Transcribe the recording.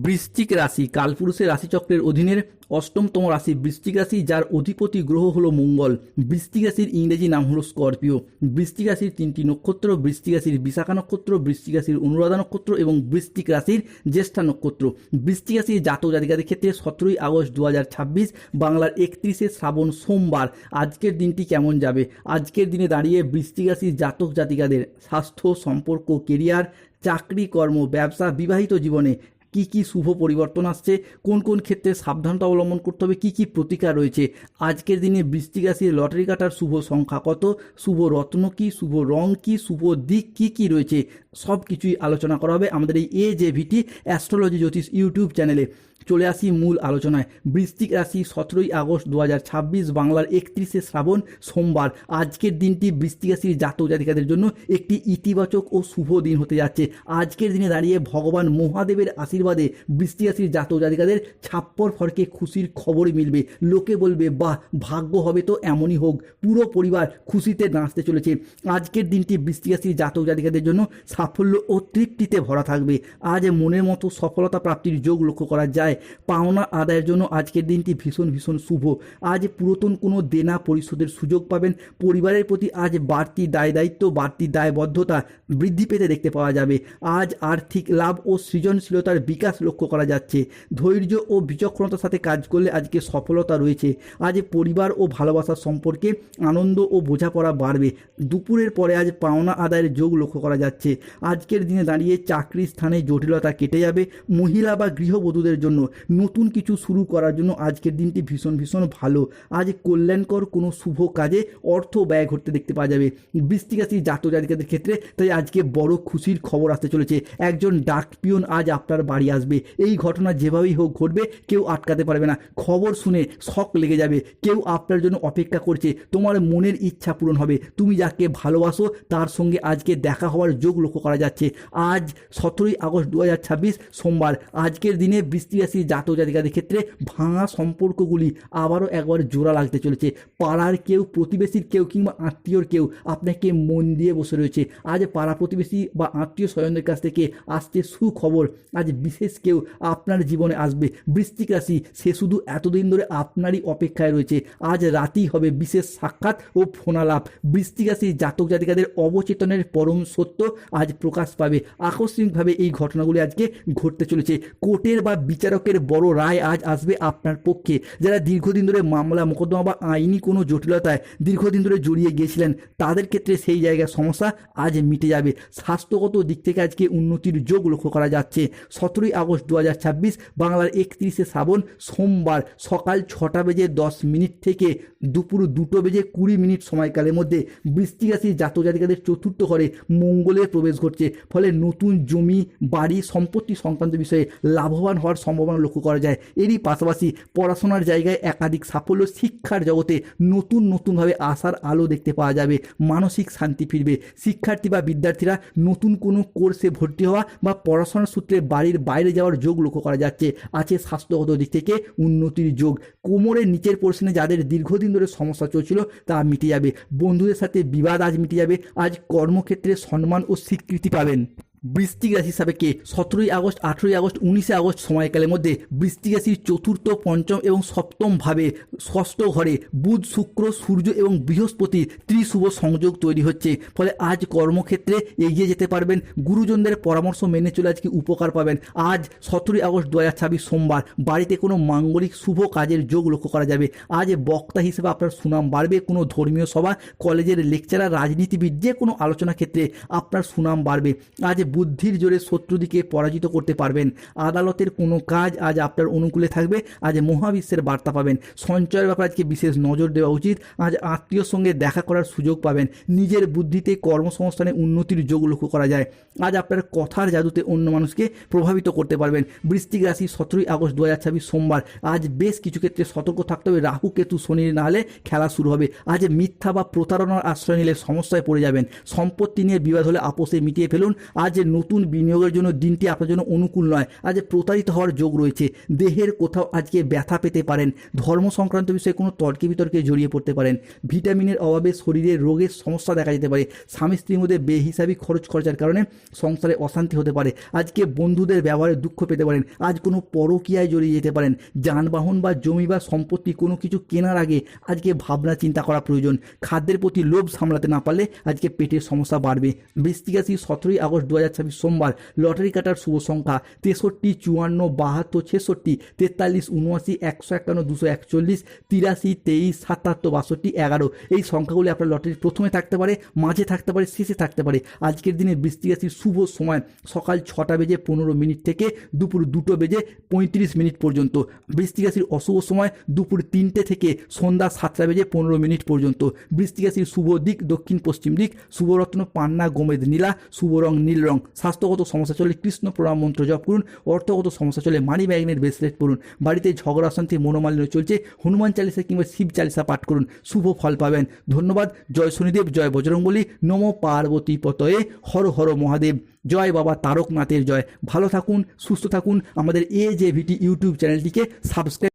বৃশ্চিক রাশি কালপুরুষের রাশিচক্রের অধীনের অষ্টমতম রাশি বৃশ্চিক রাশি, যার অধিপতি গ্রহ হলো মঙ্গল। বৃশ্চিক রাশির ইংরেজি নাম হলো স্করপিও। বৃশ্চিক রাশির তিনটি নক্ষত্র: বৃশ্চিক রাশির বিশাখা নক্ষত্র, বৃশ্চিক রাশির অনুরাধা নক্ষত্র এবং বৃশ্চিক রাশির জ্যেষ্ঠা নক্ষত্র। বৃশ্চিক রাশির জাতক জাতিকাদের ক্ষেত্রে 17ই আগস্ট 2026 বাংলার 31শে শ্রাবণ সোমবার আজকের দিনটি কেমন যাবে? আজকের দিনে দাঁড়িয়ে বৃশ্চিক রাশির জাতক জাতিকাদের স্বাস্থ্য, সম্পর্ক, কেরিয়ার, চাকরি, কর্ম, ব্যবসা, বিবাহিত জীবনে কি কি শুভ পরিবর্তন আসছে, কোন কোন ক্ষেত্রে সাবধানতা অবলম্বন করতে হবে, কি কি প্রতিকার রয়েছে, আজকের দিনে বৃশ্চিক রাশির লটারি কাটার শুভ সংখ্যা কত, শুভ রত্ন কি, শুভ রং কি, শুভ দিক কি কি রয়েছে, সব কিছুই আলোচনা করা হবে আমাদের এই AJVT অ্যাস্ট্রোলজি জ্যোতিষ ইউটিউব চ্যানেলে। চলে আসি মূল আলোচনায়। বৃশ্চিক রাশি 17ই আগস্ট 2026 বাংলার 31শে শ্রাবণ সোমবার আজকের দিনটি বৃশ্চিক রাশির জাতক জাতিকাদের জন্য একটি ইতিবাচক ও শুভ দিন হতে যাচ্ছে। আজকের দিনে দাঁড়িয়ে ভগবান মহাদেবের আশীর্বাদে বৃশ্চিক রাশির জাতক জাতিকাদের ছাপ্পর ফরকে খুশির খবরই মিলবে। লোকে বলবে, বাহ, ভাগ্য হবে তো এমনই হোক। পুরো পরিবার খুশিতে নাচতে চলেছে। আজকের দিনটি বৃশ্চিক রাশির জাতক জাতিকাদের জন্য সাফল্য ও তৃপ্তিতে ভরা থাকবে। আজ মনের মতো সফলতা প্রাপ্তির যোগ লক্ষ্য করা যায়। পাওনা আদায়ের জন্য আজকের দিনটি ভীষণ ভীষণ শুভ। আজ পুরাতন কোনো দেনা পরিশোধের সুযোগ পাবেন। পরিবারের প্রতি আজ বাড়তি দায়িত্ব, বাড়তি দায়বদ্ধতা বৃদ্ধি পেতে দেখতে পাওয়া যাবে। আজ আর্থিক লাভ ও সৃজনশীলতার বিকাশ লক্ষ্য করা যাচ্ছে। ধৈর্য ও বিচক্ষণতার সাথে কাজ করলে আজকে সফলতা রয়েছে। আজ পরিবার ও ভালোবাসার সম্পর্কে আনন্দ ও বোঝাপড়া বাড়বে। দুপুরের পরে আজ পাওনা আদায়ের যোগ লক্ষ্য করা যাচ্ছে। আজকের দিনে দাঁড়িয়ে চাকরির স্থানে জটিলতা কেটে যাবে। মহিলা বা গৃহবধূদের জন্য নতুন কিছু শুরু করার জন্য আজকের দিনটি ভীষণ ভীষণ ভালো। আজ কল্যাণকর কোনো শুভ কাজে অর্থ ব্যয় ঘটতে দেখতে পাওয়া যাবে বৃশ্চিক রাশির জাতক জাতিকাদের ক্ষেত্রে। তাই আজকে বড় খুশির খবর আসতে চলেছে। একজন ডাক পিয়ন আজ আপনার বাড়ি আসবে। এই ঘটনা যেভাবেই হোক ঘটবে, কেউ আটকাতে পারবে না। খবর শুনে শক লেগে যাবে। কেউ আপনার জন্য অপেক্ষা করছে। তোমার মনের ইচ্ছা পূরণ হবে। তুমি যাকে ভালোবাসো তার সঙ্গে আজকে দেখা হওয়ার যোগ লক্ষ্য করা যাচ্ছে। আজ 17ই আগস্ট 2026 সোমবার আজকের দিনে বৃশ্চিক রাশির জাতক জাতিকাদের ক্ষেত্রে ভাঙা সম্পর্কগুলি আবারও একবার জোড়া লাগতে চলেছে। পাড়ার কেউ, প্রতিবেশীর কেউ কিংবা আত্মীয়র কেউ আপনাকে মন দিয়ে বসে রয়েছে। আজ পাড়া প্রতিবেশী বা আত্মীয় স্বজনদের কাছ থেকে আসছে সুখবর। আজ বিশেষ কেউ আপনার জীবনে আসবে। বৃশ্চিক রাশি সে শুধু এতদিন ধরে আপনারই অপেক্ষায় রয়েছে। আজ রাতেই হবে বিশেষ সাক্ষাৎ ও ফোনালাপ। বৃশ্চিক রাশির জাতক জাতিকাদের অবচেতনের পরম সত্য আজ প্রকাশ পাবে। আকস্মিকভাবে এই ঘটনাগুলি আজকে ঘটতে চলেছে। কোর্টের বা বিচারকের বড় রায় আজ আসবে আপনার পক্ষে। যারা দীর্ঘদিন ধরে মামলা মোকদ্দমা বা আইনি কোনো জটিলতায় দীর্ঘদিন ধরে জড়িয়ে গিয়েছিলেন, তাদের ক্ষেত্রে সেই জায়গার সমস্যা আজ মিটে যাবে। স্বাস্থ্যগত দিক থেকে আজকে উন্নতির যোগ লক্ষ্য করা যাচ্ছে। 17ই আগস্ট 2026 বাংলার 31শে শ্রাবণ সোমবার সকাল 6:10 থেকে দুপুর 2:20 সময়কালের মধ্যে বৃশ্চিক রাশির জাতক জাতিকাদের চতুর্থ ঘরে মঙ্গলের প্রবেশ ঘটছে। ফলে নতুন জমি, বাড়ি, সম্পত্তি সংক্রান্ত বিষয়ে লাভবান হওয়ার সম্ভাবনা লক্ষ্য করা যায়। এরই পাশাপাশি পড়াশোনার জায়গায় একাধিক সাফল্য, শিক্ষার জগতে নতুনভাবে আশার আলো দেখতে পাওয়া যাবে। মানসিক শান্তি ফিরবে। শিক্ষার্থী বা বিদ্যার্থীরা নতুন কোনো কোর্সে ভর্তি হওয়া বা পড়াশোনার সূত্রে বাড়ির বাইরে যাওয়ার যোগ লক্ষ্য করা যাচ্ছে। আছে স্বাস্থ্যগত দিক থেকে উন্নতির যোগ। কোমরের নিচের পোর্শনে যাদের দীর্ঘদিন ধরে সমস্যা চলছিল তা মিটে যাবে। বন্ধুদের সাথে বিবাদ আজ মিটে যাবে। আজ কর্মক্ষেত্রে সম্মান ও স্বীকৃতি পাবেন। বৃশ্চিক রাশি সাপেক্ষে 17ই আগস্ট, 18ই আগস্ট, 19শে আগস্ট সময়কালের মধ্যে বৃশ্চিক রাশির চতুর্থ, পঞ্চম এবং সপ্তম ভাবে ষষ্ঠ ঘরে বুধ, শুক্র, সূর্য এবং বৃহস্পতির ত্রিশুভ সংযোগ তৈরি হচ্ছে। ফলে আজ কর্মক্ষেত্রে এগিয়ে যেতে পারবেন। গুরুজনদের পরামর্শ মেনে চলে আজকে উপকার পাবেন। আজ 17ই আগস্ট 2026 সোমবার বাড়িতে কোনো মাঙ্গলিক শুভ কাজের যোগ লক্ষ্য করা যাবে। আজ বক্তা হিসেবে আপনার সুনাম বাড়বে। কোনো ধর্মীয় সভা, কলেজের লেকচারার, রাজনীতিবিদ যে কোনো আলোচনা ক্ষেত্রে আপনার সুনাম বাড়বে। আজ বুদ্ধির জোরে শত্রুদিকে পরাজিত করতে পারবেন। আদালতের কোনো কাজ আজ আপনার অনুকূলে থাকবে। আজ মহাবিশ্বের বার্তা পাবেন। সঞ্চয়ের ব্যাপারে আজকে বিশেষ নজর দেওয়া উচিত। আজ আত্মীয়র সঙ্গে দেখা করার সুযোগ পাবেন। নিজের বুদ্ধিতে কর্মসংস্থানে উন্নতির যোগ লক্ষ্য করা যায়। আজ আপনার কথার জাদুতে অন্য মানুষকে প্রভাবিত করতে পারবেন। বৃশ্চিক রাশি 17ই আগস্ট 2026 সোমবার আজ বেশ কিছু ক্ষেত্রে সতর্ক থাকতে হবে। রাহু, কেতু, শনির না হলে খেলা শুরু হবে। আজ মিথ্যা বা প্রতারণার আশ্রয় নিলে সমস্যায় পড়ে যাবেন। সম্পত্তি নিয়ে বিবাদ হলে আপোষে মিটিয়ে ফেলুন। আজ নতুন বিনিয়োগের জন্য দিনটি আপনার জন্য অনুকূল নয়। আজ প্রতারিত হওয়ার যোগ রয়েছে। দেহের কোথাও আজকে ব্যথা পেতে পারেন। ধর্ম সংক্রান্ত বিষয়ে কোনো তর্কে বিতর্কে জড়িয়ে পড়তে পারেন। ভিটামিনের অভাবে শরীরে রোগের সমস্যা দেখা যেতে পারে। স্বামী স্ত্রীর মধ্যে বেহিসাবি খরচার কারণে সংসারে অশান্তি হতে পারে। আজকে বন্ধুদের ব্যবহারে দুঃখ পেতে পারেন। আজ কোনো পরকীয়ায় জড়িয়ে যেতে পারেন। যানবাহন বা জমি বা সম্পত্তি কোনো কিছু কেনার আগে আজকে ভাবনা চিন্তা করা প্রয়োজন। খাদ্যের প্রতি লোভ সামলাতে না পারলে আজকে পেটের সমস্যা বাড়বে। বৃশ্চিক রাশি 17 আগস্ট 2026 সোমবার লটারি কাটার শুভ সংখ্যা 63, 54, 72, 66, 43, 79, 151, 241, 83, 23, 77, 62, 11 এই সংখ্যাগুলি আপনার লটারির প্রথমে থাকতে পারে, মাঝে থাকতে পারে, শেষে থাকতে পারে। আজকের দিনে বৃশ্চিক রাশির শুভ সময় সকাল 6:15 থেকে দুপুর 2:35 পর্যন্ত। বৃশ্চিক রাশির অশুভ সময় দুপুর 3টে থেকে সন্ধ্যা 7:15 পর্যন্ত। বৃশ্চিক রাশির শুভ দিক দক্ষিণ পশ্চিম দিক। শুভরত্ন পান্না গোমেদ নীলা। শুভ রং নীল রং। স্বাস্থ্যগত সমস্যা চলে কৃষ্ণ প্রণাম মন্ত্র জপ করুন। অর্থগত সমস্যা চলে মানি ম্যাগনেট ব্রেসলেট পড়ুন। বাড়িতে ঝগড়া শান্তি মনোমালিন্য চলছে, হনুমান চালিসা কিংবা শিব চালিসা পাঠ করুন, শুভ ফল পাবেন। ধন্যবাদ। জয় শনিদেব, জয় বজরংবলী, নমো পার্বতী পতয়ে, হর হর মহাদেব, জয় বাবা তারকনাথের জয়। ভালো থাকুন, সুস্থ থাকুন। আমাদের AJVT ইউটিউব চ্যানেলটিকে সাবস্ক্রাইব